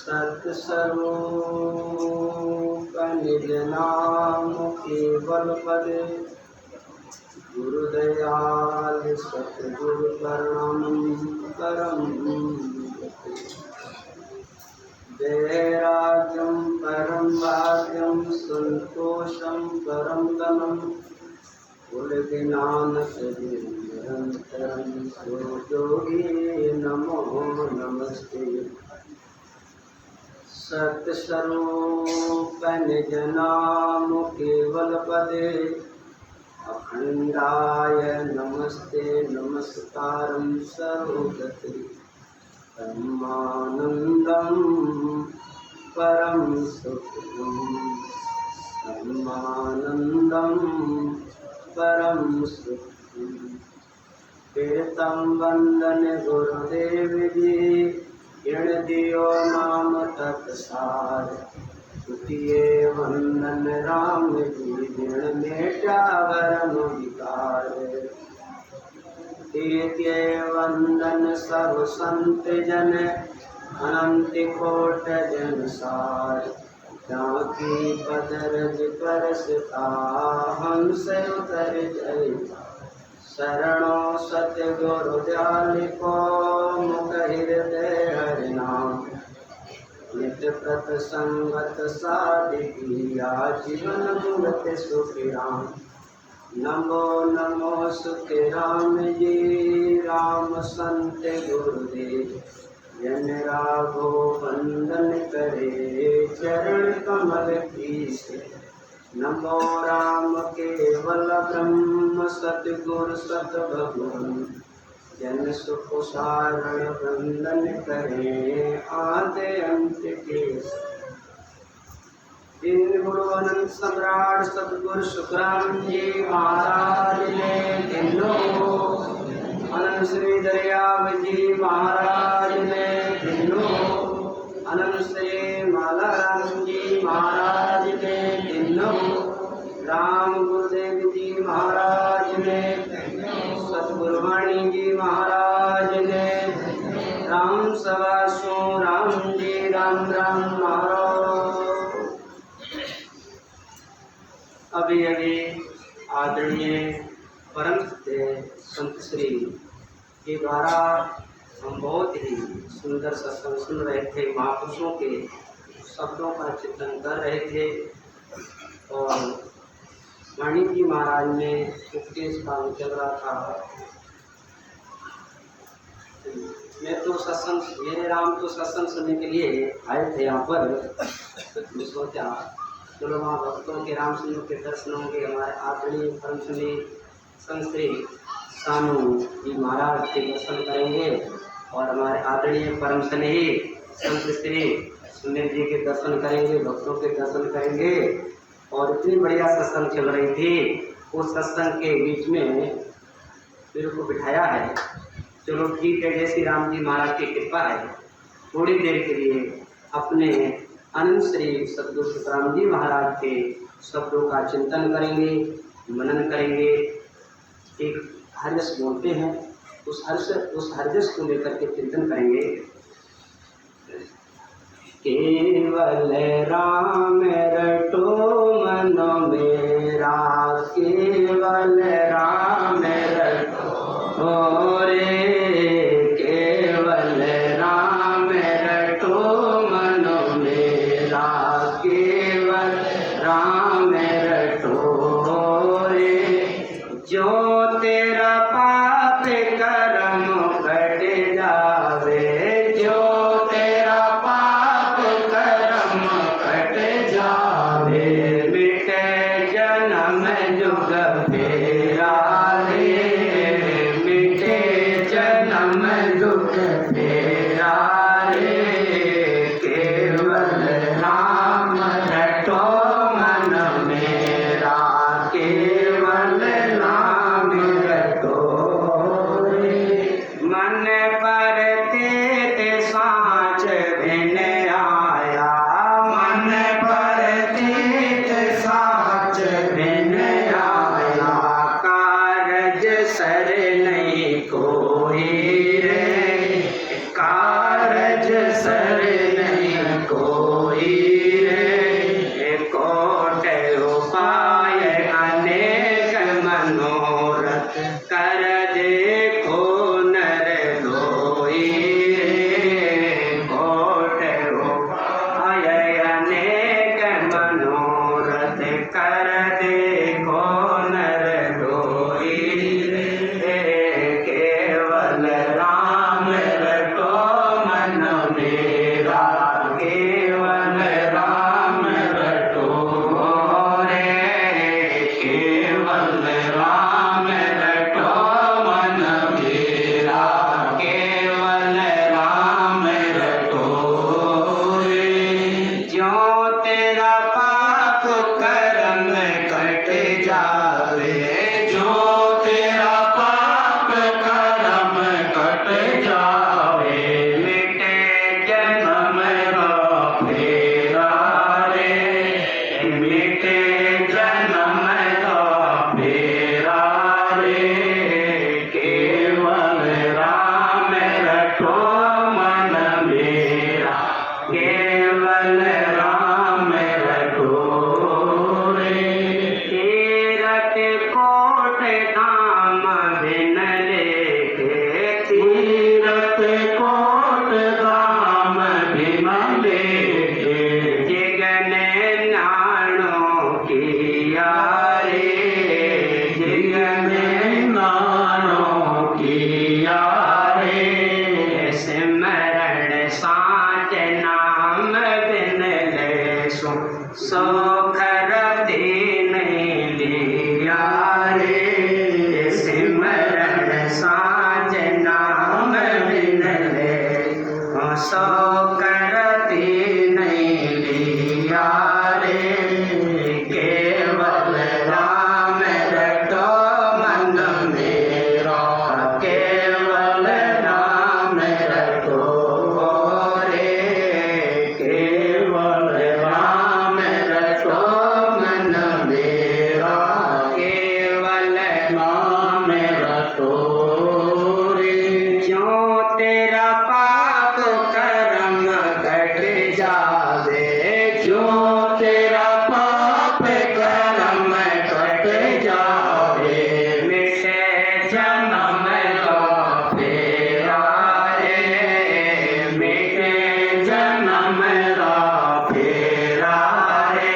सत्स्वरूप निज नाम केवल पद गुरुदयाल सतगुरु करणम परम वैराग्यम परम भाग्यम संतोषम परम गमम कुलज्ञानक निरंतरम सुयोगी नमो नमस्ते। सत्स्वरूप निज नाम केवल पदे अखंडाय नमस्ते नमस्कारं सर्वगते ब्रह्मानंदं परम सुखं ब्रह्मानंदं परम सुखं। कीर्तन वंदन गुरुदेव जी ऋण दियो नाम तत्सार तुतिये वंदन राम जी ऋण मेटा वरम विकार। कीर्तिये वंदन सब संत जन अनंत कोट जन सार जाकी पदरज परसता हंस उतर जय शरणों सतगुरु दयाल को मुख हृदय हरि नाम नित्य प्रत संगत साधिकिया जीवन मुगत सुखी राम। नमो नमो सुख राम जी राम संत गुरुदेव जन राघो वंदन करे चरण कमल की से। नमो राम केवल ब्रह्म सतगुरु सत भगवान जन सुख सारण वंदन करे आदि अंत के। दिन गुरु अनंत सम्राट सतगुरु सुखराम जी महाराज ने दिनों अनंत श्री दरियाव जी महाराज ने दिनों अनंत श्री मालाराम जी महाराज ने दिनों राम गुरुदेव जी महाराज ने सतगुरुवाणी जी महाराज ने राम सवासो राम जी राम राम महाराज। अभी अभी आदरणीय परम संत श्री के द्वारा हम बहुत ही सुंदर सत्संग सुन रहे थे। महापुरुषों के शब्दों का चिंतन कर रहे थे और वाणी जी महाराज ने उपदेश का चल रहा था। मैं तो सत्संग मेरे राम तो सत्संग सुनने के लिए आए थे यहाँ पर, तो सोचा चलो वहाँ भक्तों के राम सिंह के दर्शन होंगे। हमारे आदरणीय परम श्री संत श्री सानू जी महाराज के दर्शन करेंगे और हमारे आदरणीय परम स्नेही संत श्री सुनील जी के दर्शन करेंगे, भक्तों के दर्शन करेंगे। और इतनी बढ़िया सत्संग चल रही थी, उस सत्संग के बीच में मेरे को बिठाया है। चलो ठीक है, जैसी राम जी महाराज की कृपा है थोड़ी देर के लिए अपने अनंत श्री सतगुरु सुखराम जी महाराज के शब्दों का चिंतन करेंगे, मनन करेंगे। एक हर्ष बोलते हैं, उस हर्ष को लेकर के चिंतन करेंगे। केवल राम रटो मन मेरा, केवल राम रटो रे, केवल राम रटो मन मेरा, केवल राम रटो रे। जो तेरा पाप कर्म कट जावे, जो तेरा पाप कर्म कट जावे, मिटे जन्म जुग फेरा रे, मिटे जन्म जुग फेरा रे। केवल राम रटो मन मेरा, केवल राम रटो रे। मन पर ते साँच भिन आया, मन पर ते साँच भिन आया। कारज सर नहीं कोई रे, कारज सर नहीं साँच नाम बिन लेसु सोखर दीन लिया रे सिमरन साँच नाम बिन लेसु सोखर दीन लिया रे केवल राम रटो मन मेरा केवल राम रटो रे केवल राम रटो मन मेरा केवल राम रटो रे क्यों तेरा पाप कर्म कट जावे क्यों तेरा पाप कर्म कट जावे मिटे जन्म का फेरा रे मिटे जन्म का फेरा रे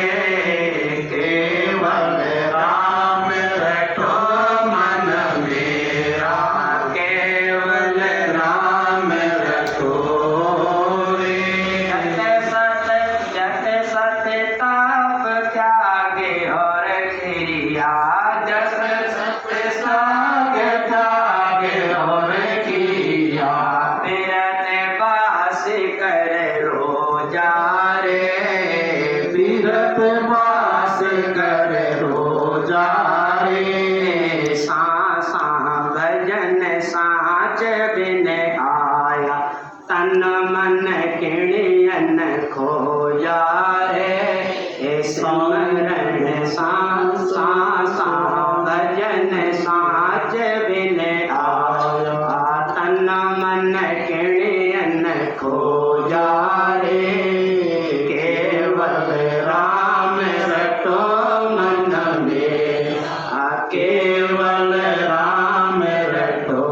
केवल राम रटो मन मेरा केवल राम रटो रे जत सत ताप त्यागे और क्रिया जस सत साग त्यागे और क्रिया फिरत बास कर रोजा रे फिरत बास कर रोजा रे सांसा भजन साँच बिन आया तन मन किणियन खोजा रे स्मरण सांसा भजन साँच बिन आया तन मन किणियन खोजा रे केवल राम रटो मन मेरा केवल राम रटो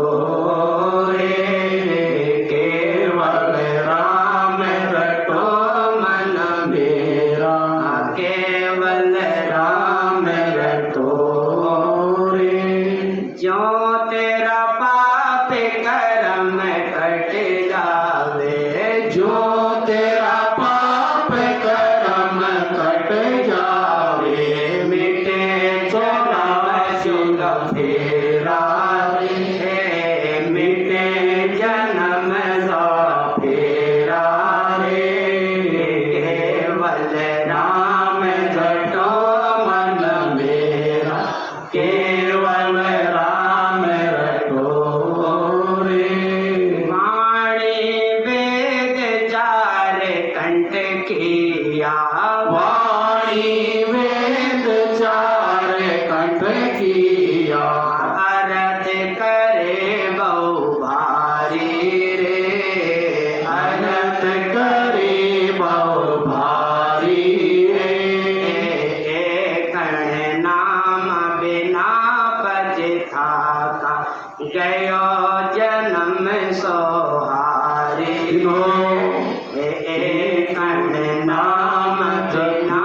रे केवल राम रटो मन मेरा केवल राम रटो रे जो तेरा पाप कर्म कट जावे जो तेरा पाप कर्म कट जावे मिटे जन्म फेरा रे मिटे जन्म का फेरा रे केवल राम रटो मन मेरा केवल राम रटो रे वाणी वेद चार कंठ किया वाणी वेद चार कंठ किया अर्थ करे बहु भारी रे अर्थ करे बहु भारी रे कण नाम बिना पछताका गयो जन्म सोहारी कण नाम बिना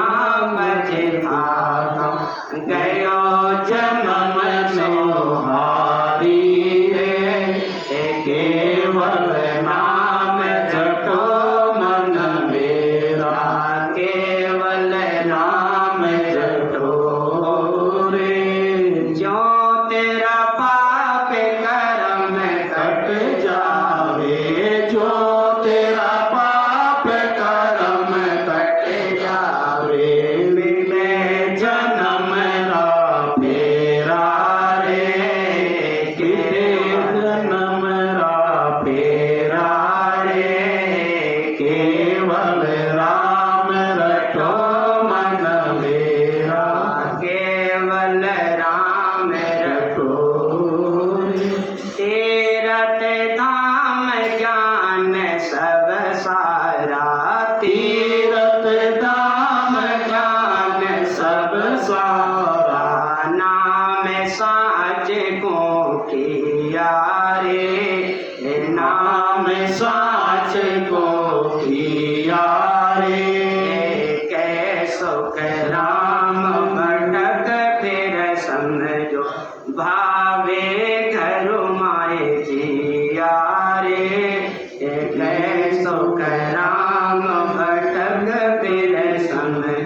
सुख राम भटक फिर समय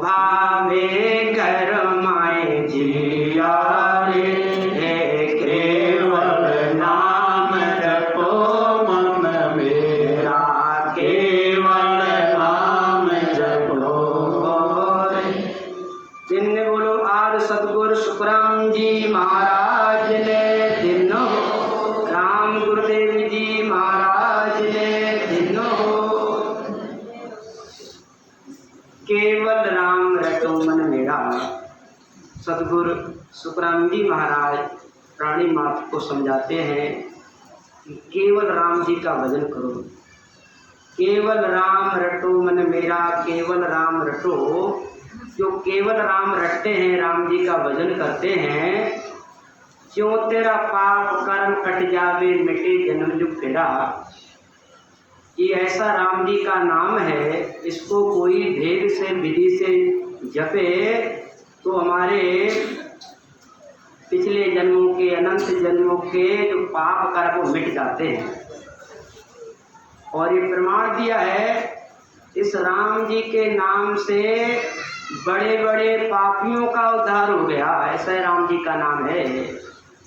भावे कर माए जिया रे। केवल नाम जपो मन मेरा, केवल नाम जपो रे। जिनने बोलो आज सतगुरु सुखराम जी महाराज ने दिनो, राम गुरुदेव जी महाराज ने दिनो। केवल राम रटो मन मेरा। सतगुरु सुखराम जी महाराज प्राणी मात्र को समझाते हैं कि केवल राम जी का भजन करो, केवल राम रटो मन मेरा, केवल राम रटो। जो केवल राम रटते हैं, राम जी का भजन करते हैं, क्यों तेरा पाप कर्म कट जावे मिटे जन्म जुग तेरा। ये ऐसा राम जी का नाम है, इसको कोई भेद से विधि से जपे तो हमारे पिछले जन्मों के, अनंत जन्मों के जो पाप कर्म वो मिट जाते हैं। और ये प्रमाण दिया है, इस राम जी के नाम से बड़े बड़े पापियों का उद्धार हो गया। ऐसा राम जी का नाम है।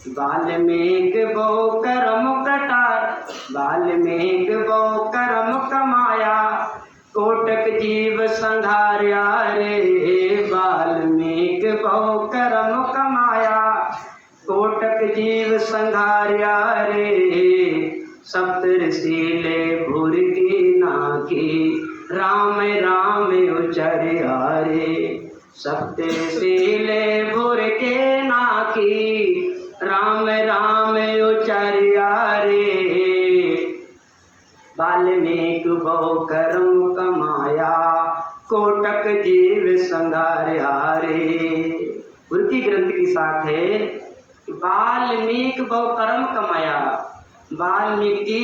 वाल्मीकि बहु कर्म कटार, वाल्मीकि बहु कर्म कमाया, कोटक जीव संघार्या रे। वाल्मीकि बहु कर्म कमाया, कोटक जीव संघार्या रे। सप्तऋषिले भूर की नाकी, राम राम उचर्या रे। सप्तऋषिले भूर के नाकी, राम राम उचर्या रे। वाल्मीकि बहु कर्म कमाया, कोटक जीव संघार्या रे। गुरु की ग्रंथ की साथ है, वाल्मीकि बहु कर्म कमाया। वाल्मीकि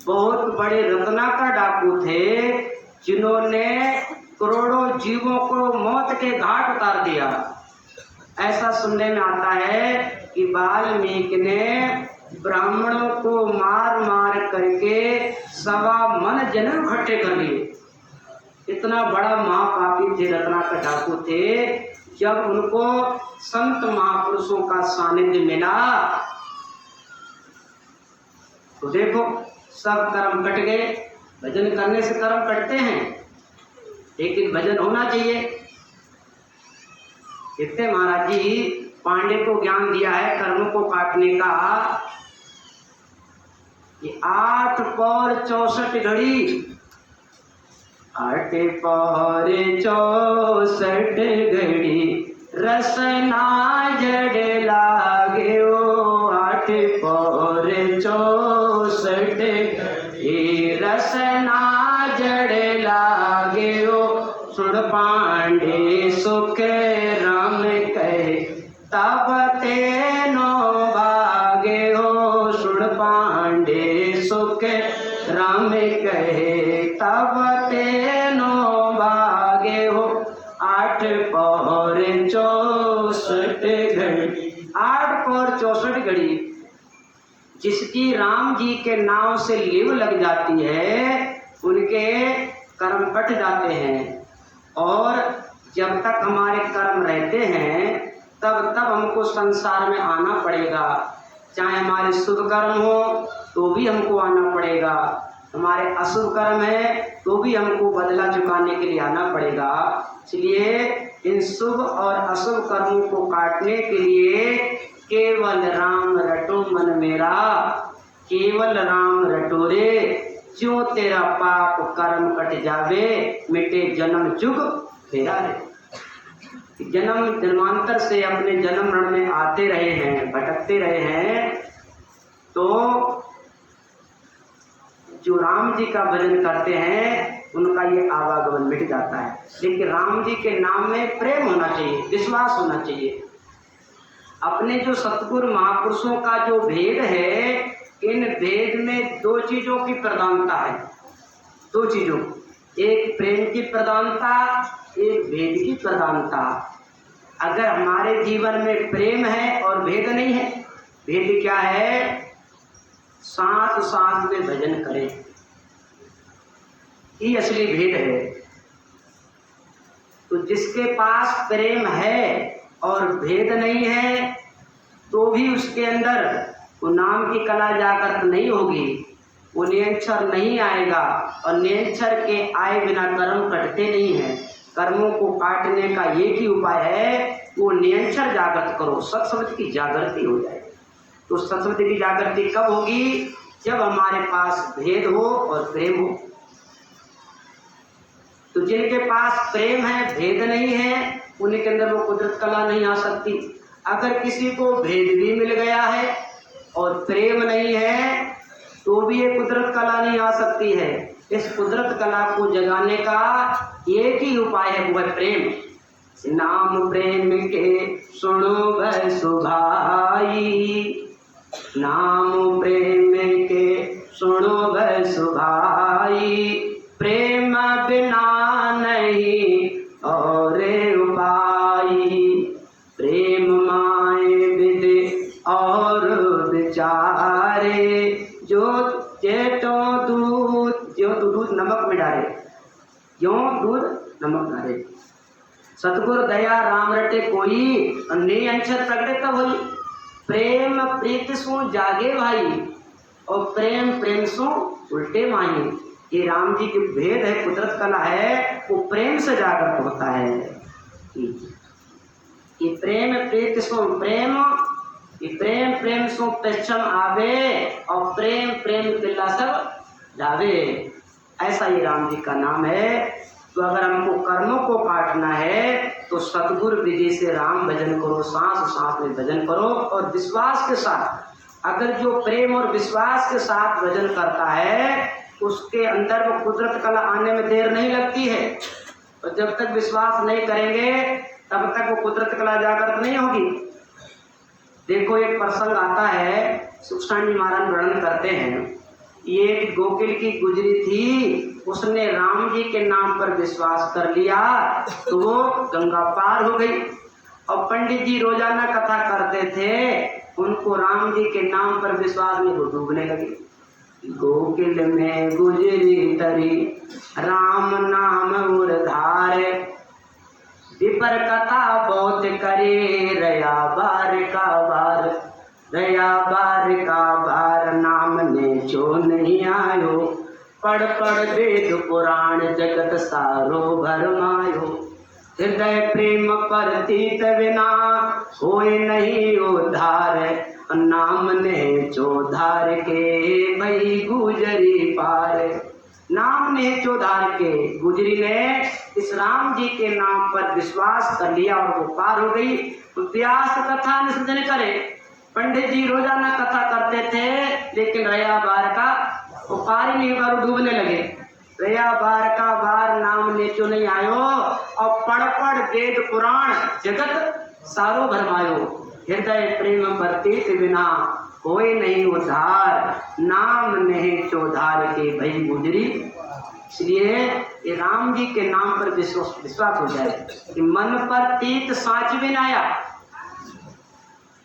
बहुत बड़े रत्ना का डाकू थे, जिन्होंने करोड़ों जीवों को मौत के घाट उतार दिया। ऐसा सुनने में आता है कि वाल्मीकि ने ब्राह्मणों को मार मार करके 1.25 मन जनेऊ इकट्ठे कर लिए। इतना बड़ा महापापी थे, रत्ना का डाकू थे। जब उनको संत महापुरुषों का सानिध्य मिला तो देखो सब कर्म कट गए। भजन करने से कर्म कटते हैं, लेकिन भजन होना चाहिए। इतने महाराज जी पांडे को ज्ञान दिया है कर्मों को काटने का। कि 8 पौर 64 घड़ी, 8 पौर 64 घड़ी, रसना जड़ लागे ओ। 8 पौर 64 घड़ी, रसना जड़ लागे ओ। सुन पांडे सुख राम कहे, तब तेनो भागे हो। सुन पांडे सुख राम कहे, तब तेनो भागे हो। 8 पौर 64 घड़ी, 8 पौर 64 घड़ी। जिसकी राम जी के नाम से लिव लग जाती है, उनके कर्म कट जाते हैं। और जब तक हमारे कर्म रहते हैं, तब तब हमको संसार में आना पड़ेगा। चाहे हमारे शुभ कर्म हो तो भी हमको आना पड़ेगा, हमारे अशुभ कर्म है तो भी हमको बदला चुकाने के लिए आना पड़ेगा। इसलिए इन शुभ और अशुभ कर्मों को काटने के लिए केवल राम रटो मन मेरा, केवल राम रटो रे। जो तेरा पाप कर्म कट जावे, मिटे जन्म जुग तेरा रे। जन्म जन्मांतर से अपने जन्म मरण में आते रहे हैं, भटकते रहे हैं, तो जो राम जी का भजन करते हैं उनका ये आवागमन मिट जाता है। लेकिन राम जी के नाम में प्रेम होना चाहिए, विश्वास होना चाहिए। अपने जो सतगुरु महापुरुषों का जो भेद है, इन भेद में 2 चीजों की प्रधानता है। 2 चीजों, एक प्रेम की प्रधानता, एक भेद की प्रधानता। अगर हमारे जीवन में प्रेम है और भेद नहीं है, भेद क्या है? सांस सांस में भजन करें, ही असली भेद है। तो जिसके पास प्रेम है और भेद नहीं है तो भी उसके अंदर वो नाम की कला जागृत नहीं होगी, वो नियंत्रण नहीं आएगा। और नियंत्रण के आए बिना कर्म कटते नहीं हैं। कर्मों को काटने का एक ही उपाय है, वो नियंत्रण जागृत करो, सत्संग की जागृति हो जाए। तो सत्संग की जागृति कब होगी? जब हमारे पास भेद हो और प्रेम हो। तो जिनके पास प्रेम है, भेद नहीं है, उनके अंदर वो कुदरत कला नहीं आ सकती। अगर किसी को भेद भी मिल गया है और प्रेम नहीं है तो भी ये कुदरत कला नहीं आ सकती है। इस कुदरत कला को जगाने का एक ही उपाय है, वो है प्रेम। नाम प्रेम के सुनो भैसु भाई, नाम प्रेम के सुनो भैसु भाई, प्रेम बिना नहीं और उपाय, प्रेम माए विधि और विचारे, जो चेटो दूध, जो दूध नमक में डाले, क्यों दूध नमक डाले। सतगुरु दया राम रटे कोई, अन्य अंशर प्रगटे तब होई, प्रेम प्रीत सु जागे भाई, और प्रेम प्रेम सु उल्टे माही। ये राम जी के भेद है, कुदरत कला है, वो प्रेम से जागृत होता है। ये प्रेम प्रीत सु प्रेम, ये प्रेम प्रेम सु पश्चिम आवे, और प्रेम प्रेम किला सब जावे। ऐसा ये राम जी का नाम है। तो अगर हमको कर्मों को काटना है तो सतगुरु विधि से राम भजन करो, सांस सांस में भजन करो और विश्वास के साथ। अगर जो प्रेम और विश्वास के साथ भजन करता है उसके अंदर वो कुदरत कला आने में देर नहीं लगती है। और जब तक विश्वास नहीं करेंगे तब तक वो कुदरत कला जागृत नहीं होगी। देखो एक प्रसंग आता है, सुखसानी महाराज वर्णन करते हैं। ये एक गोकुल की गुजरी थी, उसने राम जी के नाम पर विश्वास कर लिया तो वो गंगा पार हो गई। और पंडित जी रोजाना कथा करते थे, उनको राम जी के नाम पर विश्वास में वो डूबने लगी। गोकुल में गुजरी तरी राम नाम उर्धार, विपर कथा बहुत करे रया बार का बार, रया बार का बार नाम ने जो नहीं आयो, पढ़ पढ़ वेद पुराण जगत सारो भरमायो, हृदय प्रेम परतीत बिना होए नहीं उद्धार, नाम ने जो धार के भई गुजरी पार। नाम ने जो धार के, गुजरी ने इस राम जी के नाम पर विश्वास कर लिया और वो पार हो गई। व्यास कथा निषेधन करे, पंडित जी रोजाना कथा करते थे लेकिन रया बार का वो पार ही नहीं, बार डूबने लगे। रया बार का बार नाम ने जो नहीं आयो, और पढ़ पढ़ वेद पुराण जगत सारो भरमायो, हृदय प्रेम परतीत बिना कोई नहीं उद्धार, नाम नहीं चौधार के भई गुजरी। इसलिए ये राम जी के नाम पर विश्वास हो जाए कि मन पर तीत साँचविन आया,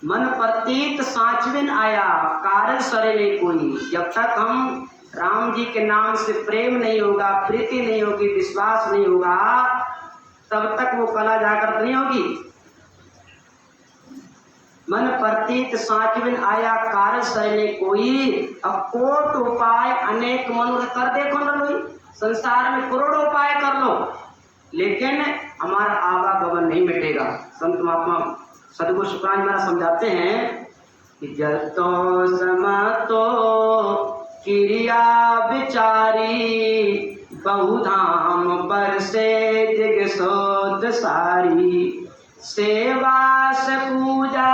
मन प्रतीत साँचविन आया, कारण सरे नहीं कोई। जब तक हम राम जी के नाम से प्रेम नहीं होगा, प्रीति नहीं होगी, विश्वास नहीं होगा, तब तक वो कला जागृत नहीं होगी। मन प्रतीत साँचविन आया, कारण सरे नहीं कोई, अब कोट उपाय अनेक मनुष्य कर देखो न लोई। संसार में करोड़ों उपाय कर लो लेकिन हमारा आवागमन नहीं मिटेगा। संत महात्मा सदगुरु शुक्राचार्य महाराज समझाते हैं कि जतो समतो क्रिया विचारी, बहुधाम पर से जग सोद सारी, सेवा से पूजा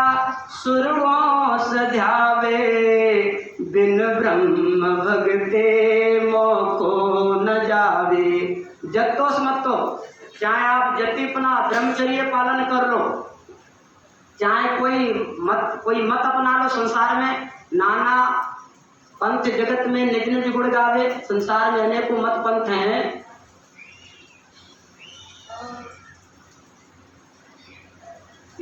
सुरवों से ध्यावे, बिन ब्रह्म भगते मोको न जावे। जतो समतो, चाहे आप जतिपना ब्रह्मचर्य पालन कर लो, चाहे कोई मत अपना लो। संसार में नाना पंथ जगत में निज निज गुण गावे, संसार में अनेकों मत पंथ हैं।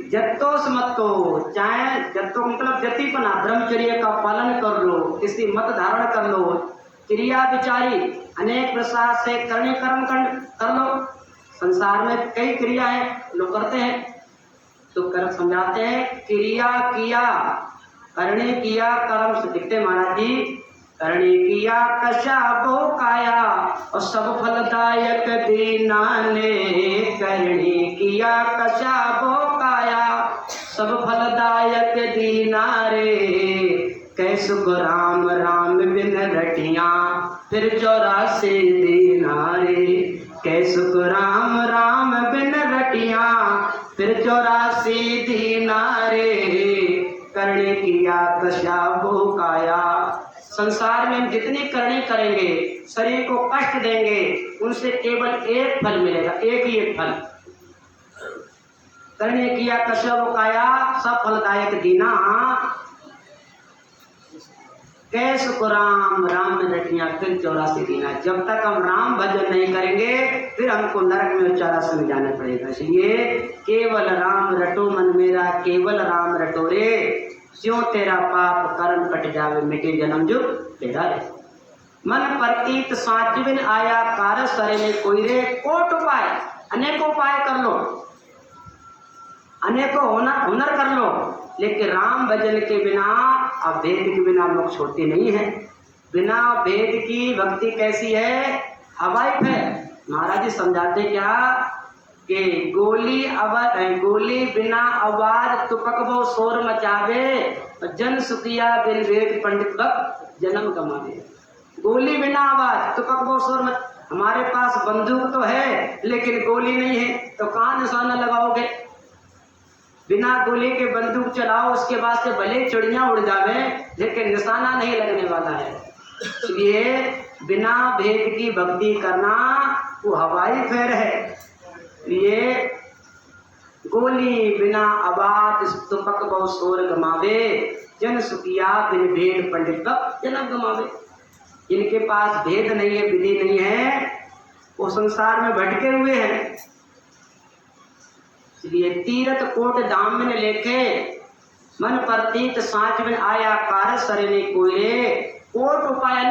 जत्तोस मत्तो, चाहे जत्तो मतलब जतिपना ब्रह्मचर्य का पालन कर लो, किसी मत धारण कर लो, क्रिया विचारी अनेक प्रसाद से करने कर्म कर लो। संसार में कई क्रिया है लोग करते हैं, तो कर समझाते हैं क्रिया किया करने किया कर्म से दिखते महाराज जी। करने किया कशा वो काया और सब फलदायक दीना ने। करने किया कशा वो काया सब फलदायक दीना रे। कैसु को राम राम बिन रटिया फिर 84 दीना रे। कैसु को राम राम बिन रटिया फिर 84 दीना रे। करने किया कशा वो काया। संसार में जितनी करनी करेंगे शरीर को कष्ट देंगे उनसे केवल एक फल मिलेगा, एक ही एक फल। करने किया कशा वो काया सब फलदायक दीना। कैसु को राम राम में रटिया फिर 84 दीना। जब तक हम राम भजन नहीं करेंगे फिर हमको नरक में 84 में जाना पड़ेगा। इसलिए केवल राम रटो मन मेरा केवल राम रटो रे। ज्यों तेरा पाप कर्म कट जावे मिटे जन्म जुग तेरा रे। मन प्रतीत साचिविन आया कार सरे में कोई रे। कोट उपाय अनेकों उपाय कर लो, अनेकों हुनर कर लो, लेकिन राम भजन के बिना अब वेद के बिना मोक्ष होती नहीं है। बिना वेद की भक्ति कैसी है? हवाइफ है। महाराज जी समझाते क्या कि गोली बिना आवाज तुपक वो शोर मचावे जन सुतिया बिन वेद पंडित भक्त जन्म गमावे। गोली बिना आवाज तुपक वो शोर हमारे पास बंदूक तो है लेकिन गोली नहीं है तो कहाँ निशाना लगाओगे? बिना गोली के बंदूक चलाओ उसके बाद से भले चिड़िया उड़ जावे लेकिन निशाना नहीं लगने वाला है। इसलिए बिना भेद की भक्ति करना वो हवाई फेर है। ये गोली बिना आवाज तुपक बहु शोर गमावे जन सुखिया बिन भेद पंडित जन्म गमावे। जिनके पास भेद नहीं है विधि नहीं है वो संसार में भटके हुए हैं। इसलिए तीरथ कोट दामिन लेखे मन प्रतीत सांच में आया कार सरने कोयले। कोट उपाय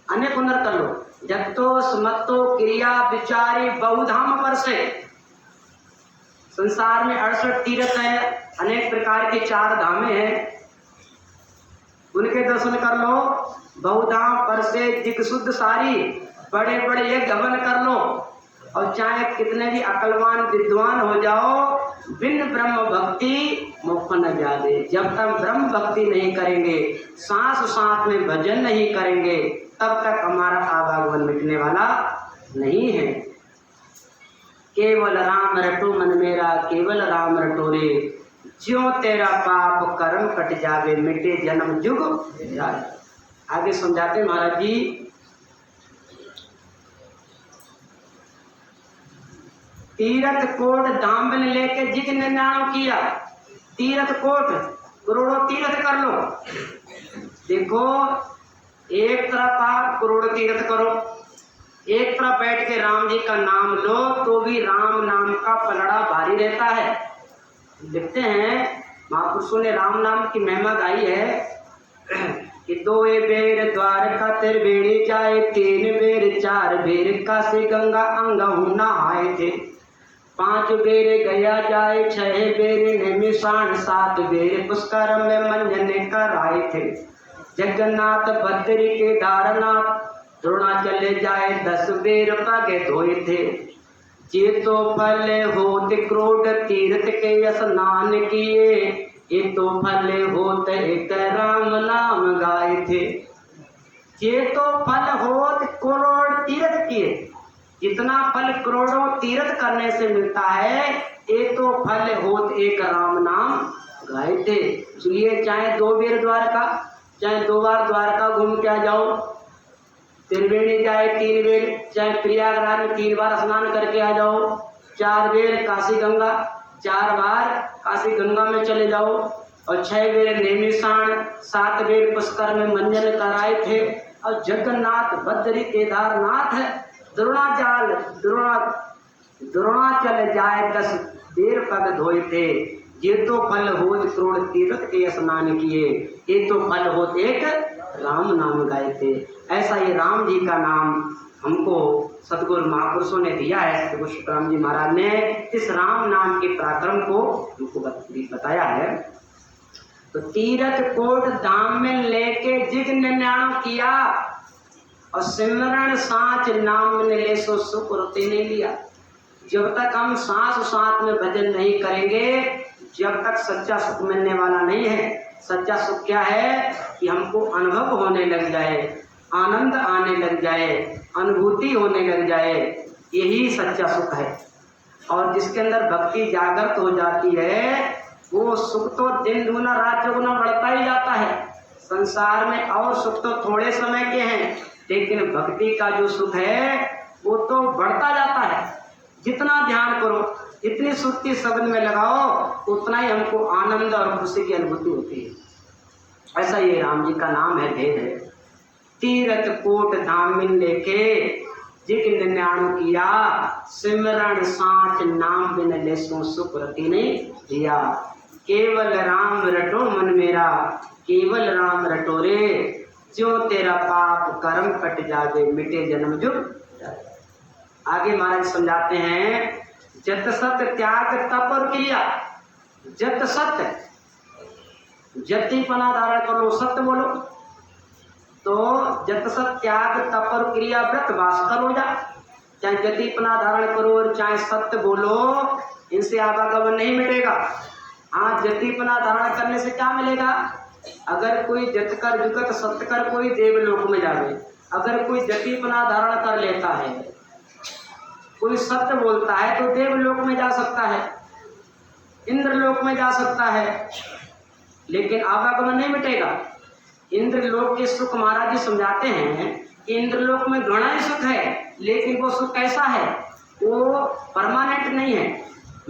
अनेक हुनर कर लो। जगतो समतो क्रिया विचारी बहुधाम पर से। संसार में 68 तीर्थ है, अनेक प्रकार के 4 धामे हैं, उनके दर्शन कर लो। बहुधाम पर से दिक शुद्ध सारी बड़े बड़े ये गमन कर लो। और चाहे कितने भी अकलवान विद्वान हो जाओ बिन ब्रह्म भक्ति मुख न जादे। जब तक ब्रह्म भक्ति नहीं करेंगे सांस सांस में भजन नहीं करेंगे तब तक हमारा आवागमन मिटने वाला नहीं है। केवल राम रटो मन मेरा केवल राम रटो रे। ज्यों तेरा पाप कर्म कट जावे मिटे जन्म जुग जाए। आगे समझाते महाराज जी। तीरथ कोट दाम्बन लेके जितने नाम किया तीरथ कोट करोड़ों तीर्थ कर लो। देखो एक तरफ आप करोड़ तीर्थ करो, एक तरफ बैठ के राम जी का नाम लो तो भी राम नाम का पलड़ा भारी रहता है। देखते हैं महापुरुषों ने राम नाम की महिमा गाई है कि 2 बेर द्वारका त्रिवेणी जाए 3 बेर 4 बेर काशी गंगा अंग नहाए थे। 5 बेर गया जाए 6 बेर निमिषाण 7 बेर पुष्कर में मंजन कराए थे। जगन्नाथ बद्री के दारनाथ द्रोणाचल जाए 10 बेर पगे धोए थे। ये तो फल होत क्रोध तीर्थ के स्नान किए ये तो फल होत एक राम नाम गाए थे। ये तो फल होत करोड़ तीर्थ किए। जितना फल करोड़ों तीर्थ करने से मिलता है ये तो फल होत एक राम नाम गाए थे। इसलिए चाहे 2 बेर द्वारका चाहे 2 बार द्वारका घूम के आ जाओ, त्रिवेणी जाए 3 बेर, चाहे प्रयागराज में 3 बार स्नान करके आ जाओ, 4 बेर काशी गंगा 4 बार काशी गंगा में चले जाओ और 6 बेर नेमिषाण 7 बेर पुष्कर में मंजन कराए थे। और जगन्नाथ बद्री केदारनाथ द्रोणाचल जाए 10 बेर पग धोए थे। ये तो फल होत करोड़ तीर्थ के स्नान किए ये तो फल होत एक राम नाम गाए थे। ऐसा ये राम जी का नाम हमको सतगुरु महापुरुषों ने दिया है। सतगुरु शुक्राम जी महाराज ने इस राम नाम के पराक्रम को हमको बताया है। तो तीरथ कोट धाम में लेके जिग निन्याणों किया और सिमरण सांच नाम में ले सो सुख रोते नहीं लिया। जब तक हम सांस सांस में भजन नहीं करेंगे, जब तक सच्चा सुख मिलने वाला नहीं है। सच्चा सुख क्या है कि हमको अनुभव होने लग जाए, आनंद आने लग जाए, अनुभूति होने लग जाए, यही सच्चा सुख है। और जिसके अंदर भक्ति जागृत हो जाती है वो सुख तो दिन दुगुना रात चौगुना बढ़ता ही जाता है। संसार में और सुख तो थोड़े समय के हैं, लेकिन भक्ति का जो सुख है वो तो बढ़ता जाता है। जितना ध्यान करो, इतनी सुर्ती शब्द में लगाओ, उतना ही हमको आनंद और खुशी की अनुभूति होती है। ऐसा ये राम जी का नाम है, भेद है। तीरथ कोट धाम में लेके जिग निन्याणु किया, सिमरण सांच नाम बिन लेसो सुख रति नहीं दिया। केवल राम रटो मन मेरा, केवल राम रटो रे, जो तेरा पाप कर्म कट जावे, मिटे जन्म जुग। आगे महाराज समझाते हैं, जत सत त्याग तप और क्रिया। जत सत्य, जतिपना धारण करो, सत्य बोलो। तो जत सत त्याग तप और क्रिया व्रत वास करो जा। चाहे जतिपना धारण करो और चाहे सत्य बोलो, इनसे आवागमन नहीं मिटेगा। हाँ, जतिपना धारण करने से क्या मिलेगा? अगर कोई जत कर जुगत सत्य कर कोई देवलोक में जावे। अगर कोई जतिपना धारण कर लेता है, कोई सत्य बोलता है, तो देवलोक में जा सकता है, इंद्रलोक में जा सकता है, लेकिन आवागमन नहीं मिटेगा। इंद्रलोक के सुख महाराज जी समझाते हैं कि इंद्रलोक में घना ही सुख है, लेकिन वो सुख कैसा है? वो परमानेंट नहीं है।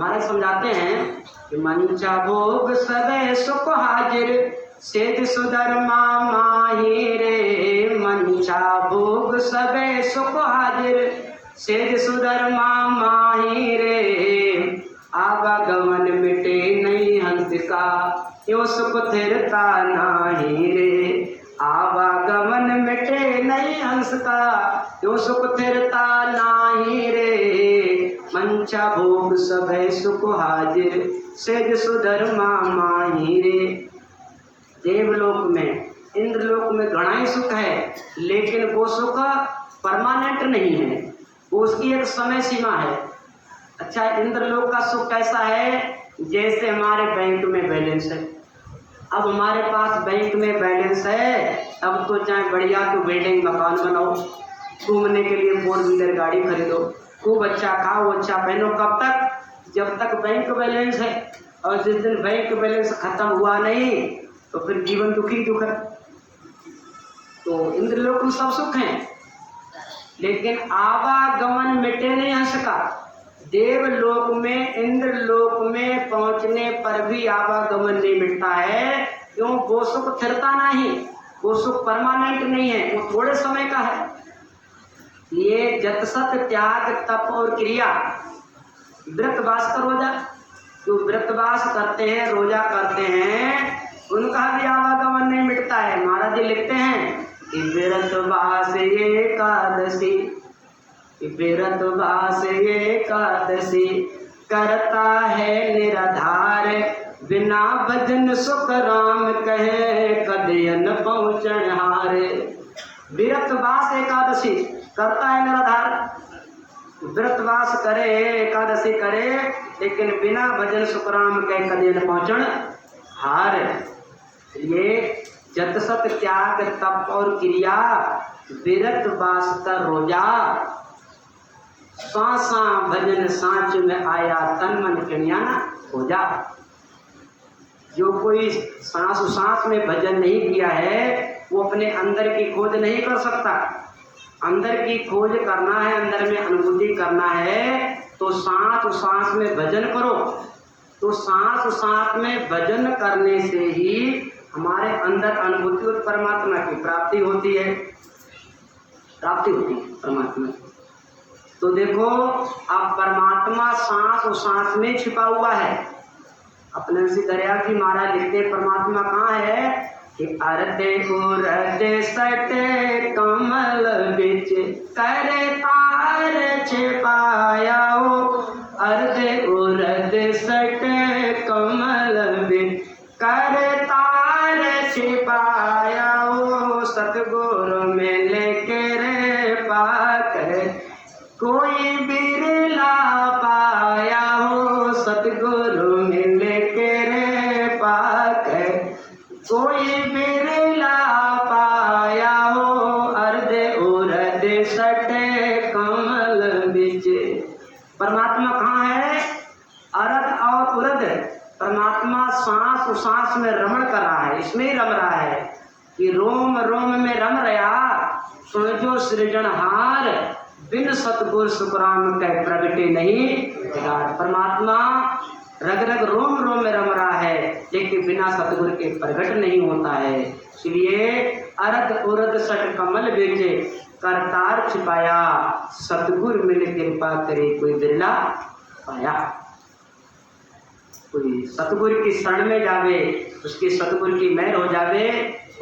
महाराज समझाते हैं कि मंचा भोग सदै सुख हाजिर, सेध सुधर्मा माही रे। मंचा भोग सदै सुख हाजिर, सेध सुधर्मा माही रे। आवागमन मिटे नहीं हंस का, यो सुख थिरता नाही रे। आवागमन मिटे नहीं हंस का, यो सुख थिरता नाही रे। मंचा भोग सभय सुख हाजिर, सेज सुधर्मा माही रे। देवलोक में, इंद्रलोक में घना ही सुख है, लेकिन वो सुख परमानेंट नहीं है, उसकी एक समय सीमा है। अच्छा, इंद्रलोक का सुख कैसा है? जैसे हमारे बैंक में बैलेंस है। अब हमारे पास बैंक में बैलेंस है, अब तो चाहे बढ़िया तो बिल्डिंग मकान बनाओ, घूमने के लिए 4 व्हीलर गाड़ी खरीदो, खूब अच्छा खाओ, अच्छा पहनो। कब तक? जब तक बैंक बैलेंस है। और जिस दिन बैंक बैलेंस खत्म हुआ नहीं तो फिर जीवन दुखी दुख है। तो इंद्रलोक में सब सुख हैं, लेकिन आवागमन मिटे नहीं हंस का। देवलोक में, इंद्रलोक में पहुंचने पर भी आवागमन नहीं मिटता है। क्यों? वो सुख थिरता नहीं, वो सुख परमानेंट नहीं है, वो थोड़े समय का है। ये जतसत त्याग तप और क्रिया, व्रतवास का रोजा, जो व्रतवास करते हैं, रोजा करते हैं, उनका भी आवागमन नहीं मिटता है। महाराज जी लिखते हैं कि व्रतवास एकादशी, व्रतवास एकादशी करता है निराधार, बिना भजन सुख राम कहे कदयन पहुँचन हारे। व्रतवास एकादशी करता है निराधार, व्रतवास करे, एकादशी करे, लेकिन बिना भजन सुख राम कहे कदयन पहुँचन हार। ये जतसत त्याग तप और क्रिया, व्रतवास का रोजा, सांसा भजन सांच में आया, तन मन किणियाना हो जा। जो कोई सांस सांस में भजन नहीं किया है, वो अपने अंदर की खोज नहीं कर सकता। अंदर की खोज करना है, अंदर में अनुभूति करना है, तो सांस सांस में भजन करो। तो सांस सांस में भजन करने से ही हमारे अंदर अनुभूति और परमात्मा की प्राप्ति होती है, प्राप्ति होती है परमात्मा। तो देखो, अब परमात्मा सांस और सांस में छिपा हुआ है। अपने ऋषि दरिया की महाराज लिखते, परमात्मा कहाँ है? कि अर्धे उर्धे सटे कमल बिच करे तार छिपाया हो। अर्धे उर्धे सटे कमल बिच करे तार छिपाया हो। सतगुरु मिले के रे पाकर कोई बिरला पाया हो। सतगुरु मिले के रे पाकर कोई बिरला पाया हो। अर्धे उर्धे सटे कमल बिच। परमात्मा कहाँ है? अर्ध और उर्ध। परमात्मा सांस उसांस में रमण कर रहा है, इसमें ही रम रहा है कि रोम रोम में रम रहा। सुन जो सृजनहार बिन सतगुर सुखराम कह प्रगटे नहीं बिगाड़। परमात्मा रग रग रोम रोम में रम रहा है, लेकिन बिना सतगुर के प्रगट नहीं होता है। इसलिए अर्ध उर्ध सट कमल बेचे करतार छिपाया। सतगुर मिल कृपा करे कोई बिरला पाया। कोई सतगुर की शरण में जावे, उसकी सतगुर की मेहर हो जावे,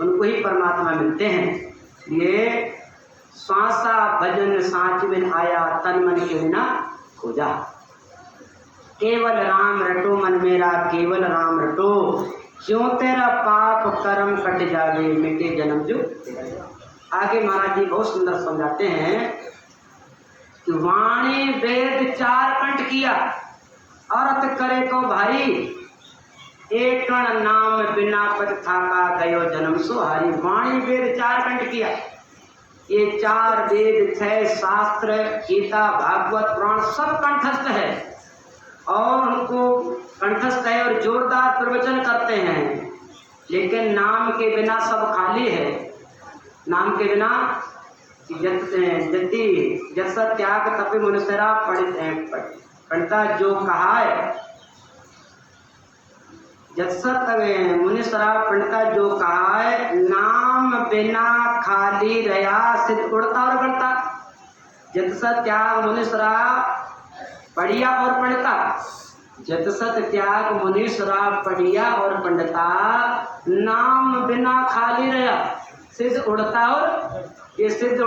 उनको ही परमात्मा मिलते हैं। ये सांसा भजन सांच में आया तन मन के बिना खोजा। केवल राम रटो मन मेरा, केवल राम रटो, क्यों तेरा पाप कर्म कट जावे, मिटे जन्म जो। आगे महाराज जी बहुत सुंदर समझाते हैं कि वाणी वेद चार कंठ किया, अर्थ करे तो भारी, एक कण नाम बिना पद थाका गयो जन्म सुहारी। वाणी वेद चार कंठ किया। ये चार वेद, छह शास्त्र, गीता, भागवत, पुराण सब कंठस्थ है और उनको कंठस्थ है और जोरदार प्रवचन करते हैं। लेकिन नाम के बिना सब खाली है। नाम के बिना जस त्याग तपे मनुष्यरा पंडिता जो कहा है, जत्सत मुनिसरा पंडिता जो कहा है, नाम बिना खाली रया सिद्ध उड़ता और बढ़ता। जत्सत त्याग मुनिसरा पढ़िया और पंडिता, जत्सत त्याग मुनिसरा पढ़िया और पंडिता, नाम बिना खाली रया सिद्ध उड़ता और। ये सिद्ध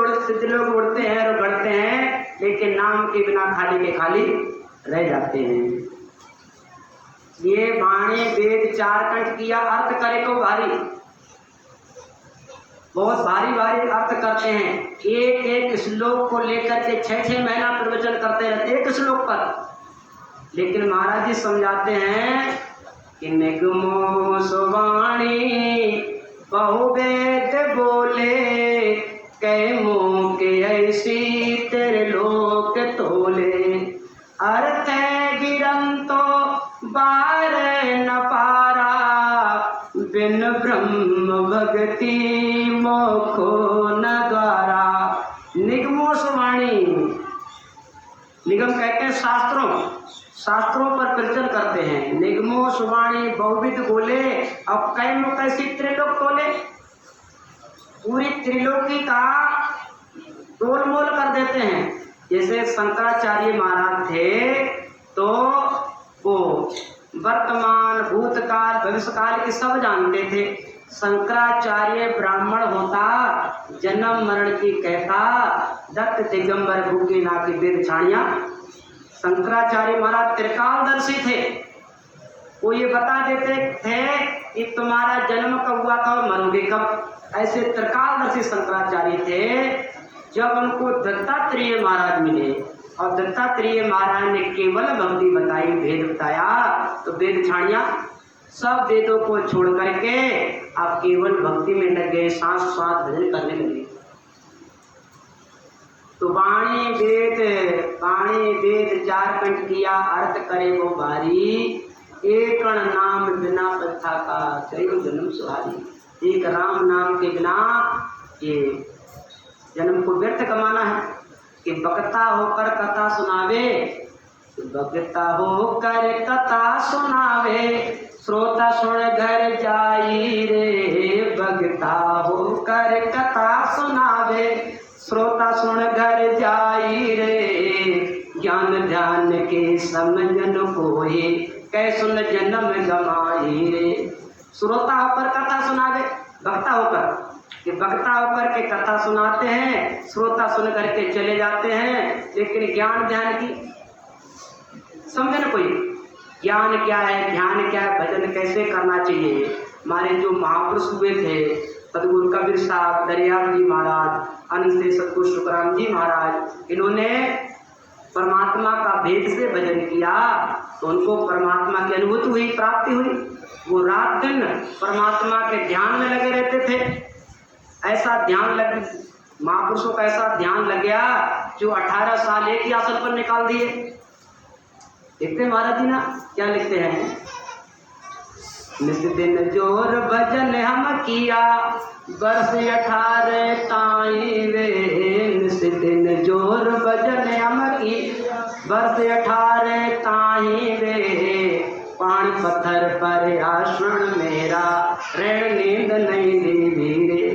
लोग उड़ते हैं और बढ़ते हैं, लेकिन नाम के बिना खाली के खाली रह जाते हैं। ये वाणी वेद चार कंठ किया, अर्थ करे तो भारी, बहुत भारी भारी अर्थ करते हैं। एक एक श्लोक को लेकर के 6-6 महीना प्रवचन करते रहते एक श्लोक पर। लेकिन महाराज जी समझाते हैं कि निगमो सुवाणी बहुवेद बोले, कै मुँह के ऐसी तेरे लोक तोले, अर्थ गिरंतो बार न पारा, बिन ब्रह्म भगति मोखो न द्वारा। निगमो सुवाणी, निगम कहते हैं शास्त्रों पर प्रवचन करते हैं। निगमो सुवाणी बहुविध बोले, अब कै मुख कैसी त्रिलोक तोले, पूरी त्रिलोकी का तोल मोल कर देते हैं। जैसे शंकराचार्य महाराज थे तो वो वर्तमान भूतकाल भविष्यकाल की सब जानते थे। शंकराचार्य ब्राह्मण होता, जन्म मरण की कहता, दत्त दिगंबर भूखे ना की वेद छाणिया। शंकराचार्य महाराज त्रिकालदर्शी थे। वो ये बता देते थे कि तुम्हारा जन्म कब हुआ था और मरोगे कब। ऐसे त्रिकालदर्शी शंकराचार्य थे। जब उनको दत्तात्रेय महाराज मिले और दत्तात्रेय महाराज ने केवल भक्ति बताई, भेद बताया, तो वेद छाणिया, सब वेदों को छोड़ करके आप केवल भक्ति में लग गए, सांस सांस भजन करने लगे। तो वाणी वेद चार कंठ किया, अर्थ करे वो भारी, एक कण नाम बिना पथा का करो जन्म सुहारी। एक राम नाम के बिना ये जन्म को व्यर्थ कमाना है। कि बकता होकर कथा सुनावे, बकता होकर कथा सुनावे, श्रोता सुन घर जाई रे, बकता होकर कथा सुनावे, श्रोता सुन घर जाई रे, ज्ञान ध्यान के समझन होए, कै सुन जन्म गमाई रे। श्रोता होकर कथा सुनावे, वक्ता होकर, कि वक्ता होकर के कथा सुनाते हैं, श्रोता सुन करके चले जाते हैं, लेकिन ज्ञान ध्यान की समझे ना कोई। ज्ञान क्या है, ध्यान क्या है, भजन कैसे करना चाहिए। हमारे जो महापुरुष हुए थे, सदगुरु कबीर साहब, दरियाव जी महाराज, अंत से सदगुरु सुखराम जी महाराज, इन्होंने परमात्मा का भेद से भजन किया तो उनको परमात्मा की अनुभूति हुई, प्राप्ति हुई। वो रात दिन परमात्मा के ध्यान में लगे रहते थे। ऐसा ध्यान लग, महापुरुषों का ऐसा ध्यान लग गया जो 18 साल एक ही आसन पर निकाल दिए। देखते महाराज जी ना क्या लिखते हैं, निस दिन जोर भजन हम किया, वर्ष 18 ताई वे। निस दिन जोर भजन हम किया, वर्ष 18 ताई वे। पानी पत्थर पर आश्रण मेरा, ऋण नींद नहीं ली वीरे।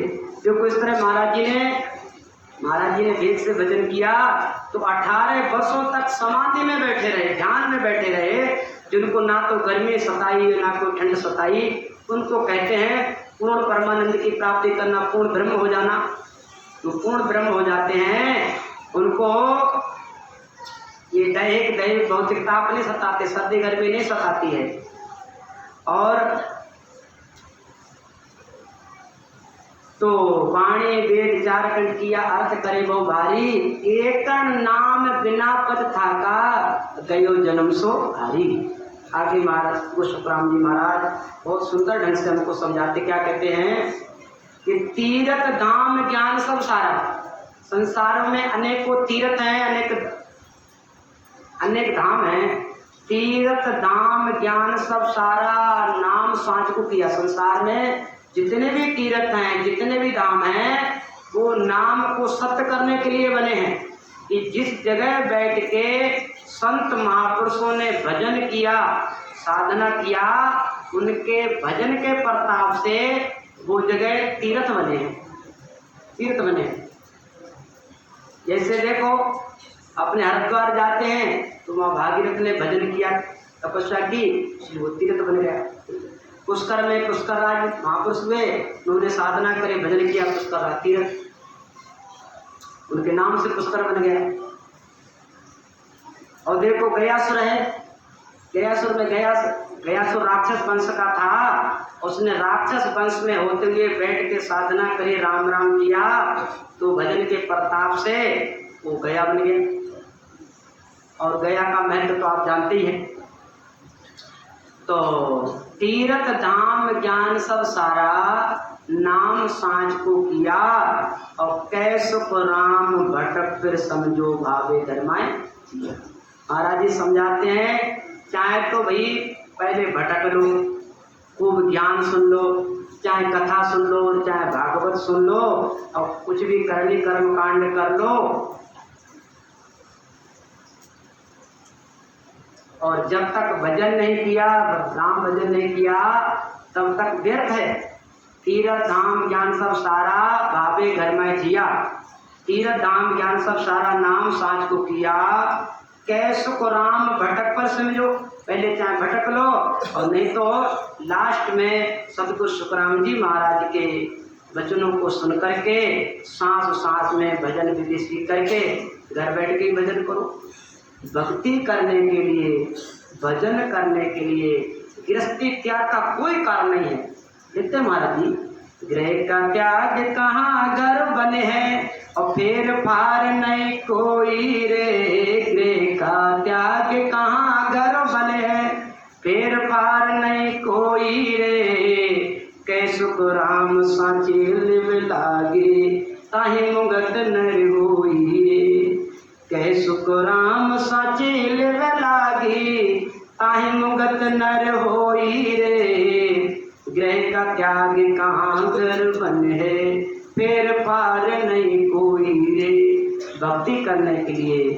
जो इस तरह महाराज जी ने भेद से भजन किया तो 18 वर्षों तक समाधि में बैठे रहे, ध्यान में बैठे रहे। जिनको ना तो गर्मी सताई ना कोई ठंड सताई, उनको कहते हैं पूर्ण परमानंद की प्राप्ति करना, पूर्ण ब्रह्म हो जाना। तो पूर्ण ब्रह्म हो जाते हैं, उनको ये दैहिक भौतिक ताप नहीं सताते, सर्दी गर्मी नहीं सताती है। और तो वाणी वेद 4 खंड किया, अर्थ करे बहु भारी। एक नाम बिना पद था का, गयो जन्म सो हारी। आगे महाराज वो सुखराम जी महाराज बहुत सुंदर ढंग से हमको समझाते, क्या कहते हैं कि तीर्थ धाम ज्ञान सब सारा। संसार में अनेकों तीर्थ हैं, अनेक धाम हैं। तीर्थ धाम ज्ञान सब सारा, नाम सांच को किया। संसार में जितने भी तीर्थ हैं, जितने भी धाम हैं, वो नाम को सत्य करने के लिए बने हैं। कि जिस जगह बैठ के संत महापुरुषों ने भजन किया, साधना किया, उनके भजन के प्रताप से वो जगह तीर्थ बने हैं, तीर्थ बने हैं। जैसे देखो अपने हरिद्वार जाते हैं तो वहाँ भागीरथ ने भजन किया, तपस्या की, वो तीर्थ बन गया। पुष्कर में पुष्कर राज महापुरुष हुए, उन्होंने साधना करे, भजन किया, पुष्कर राज तीर्थ, उनके नाम से पुष्कर बन गया। और देखो गयासुर है, गयासुर में गयासुर राक्षस वंश का था। उसने राक्षस वंश में होते हुए बैठ के साधना करी, राम राम किया, तो भजन के प्रताप से वो गया बन गया। और गया का महत्व तो आप जानते ही हैं। तो तीर्थ धाम ज्ञान सब सारा, नाम सांझ को किया, और कैसो को राम भटक फिर समझो भावे धर्माए। महाराज जी समझाते हैं, चाहे तो भाई पहले भटक लो, खूब ज्ञान सुन लो, चाहे कथा सुन लो, चाहे भागवत सुन लो, और कुछ भी करनी कर्म कांड कर लो, और जब तक भजन नहीं किया, राम भजन नहीं किया, तब तक व्यर्थ है। तीर्थ धाम ज्ञान सब सारा, भावे घर में जिया। तीर्थ धाम ज्ञान सब सारा, नाम सांझ को किया, कैसो को राम भटक पर समझो। पहले चाहे भटक लो, और नहीं तो लास्ट में सदगुरु सुखराम जी महाराज के वचनों को सुन करके सांस सांस में भजन विधि सीख करके घर बैठ के भजन करो। भक्ति करने के लिए, भजन करने के लिए गृहस्थी त्याग का कोई कारण नहीं है। देखते महाराज जी, गृह का त्याग कहाँ घर बने हैं, और फेर फार नहीं कोई रे। गृह का त्याग कहाँ घर बने हैं, फेर फार नहीं कोई रे। कैसुक राम साची लिव लागे, ताहि मुगत नर होई रे। कैसुक राम साची लिव लागी, ताहि मुगत नर होई रे। गृह का त्याग कहाँ घर बन है, फेर फार नहीं कोई रे। भक्ति करने के लिए,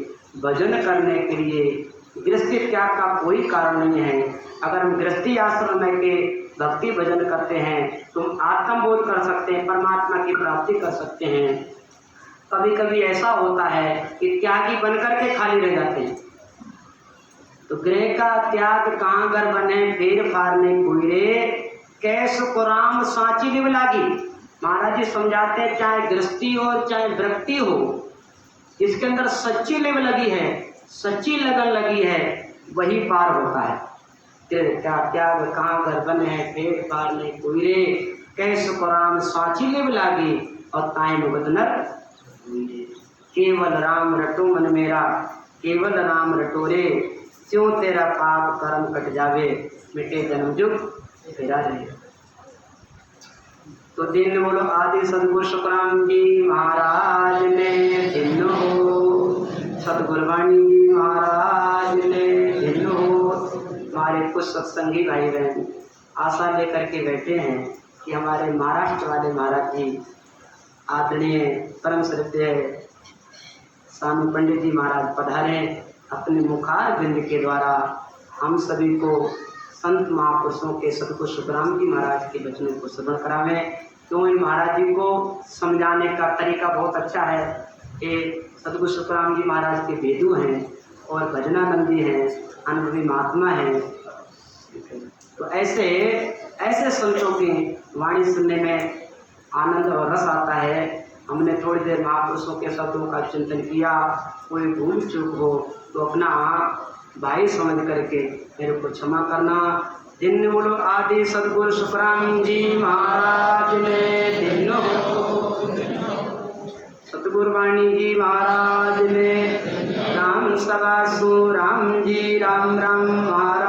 भजन करने के लिए गृहस्थी त्याग का कोई कारण नहीं है। अगर हम गृहस्थी आश्रम में के भक्ति भजन करते हैं तो हम आत्मबोध कर सकते हैं, परमात्मा की प्राप्ति कर सकते हैं। कभी कभी ऐसा होता है कि त्यागी बनकर के खाली रह जाते हैं। तो गृह का त्याग कहाँ घर बने, फेर फार नहीं कोई रे। कैसो को राम सांची लिव लागी। महाराज जी समझाते हैं चाहे गृहस्थी हो चाहे वृत्ति हो, इसके अंदर सच्ची लिव लगी है, सच्ची लगन लगी है, वही पार होता है। क्या त्याग कहाँ घर बने है, पेट पार नहीं कोई रे। कैसो को राम सांची लिव लागी और ताई मुगत नर केवल राम रटो मन मेरा, केवल राम रटो रे। त्यों तेरा पाप कर्म कट जावे, मिटे जन्म जुग फेरा रे। तो दिन बोलो आदि सदगुरु सुखराम जी महाराज ने, दिन हो सतगुरु वाणी जी महाराज ने, दिन हो। हमारे कुछ सत्संगी भाई बहन आशा लेकर के बैठे हैं कि हमारे महाराष्ट्र वाले महाराज जी आदरणीय परम श्रद्धेय स्वामी पंडित जी महाराज पधारे, अपने मुखार बिंद के द्वारा हम सभी को संत महापुरुषों के सतगुरु सुखराम जी महाराज के वचनों को श्रवण करावे। क्यों इन महाराज जी को समझाने का तरीका बहुत अच्छा है कि सतगुरु सुखराम जी महाराज के वेदू हैं और भजनानंदी हैं, अनुभवी महात्मा हैं। तो ऐसे ऐसे संतों की वाणी सुनने में आनंद और रस आता है। हमने थोड़ी देर महापुरुषों के शब्दों का चिंतन किया, कोई भूल चूक हो तो अपना भाई समझ करके मेरे को क्षमा करना। दिन बोलो आदि सदगुरु सुखराम जी महाराज ने, दिन हो सतगुरु वाणी जी महाराज ने। राम सवा सु राम जी राम राम महाराज।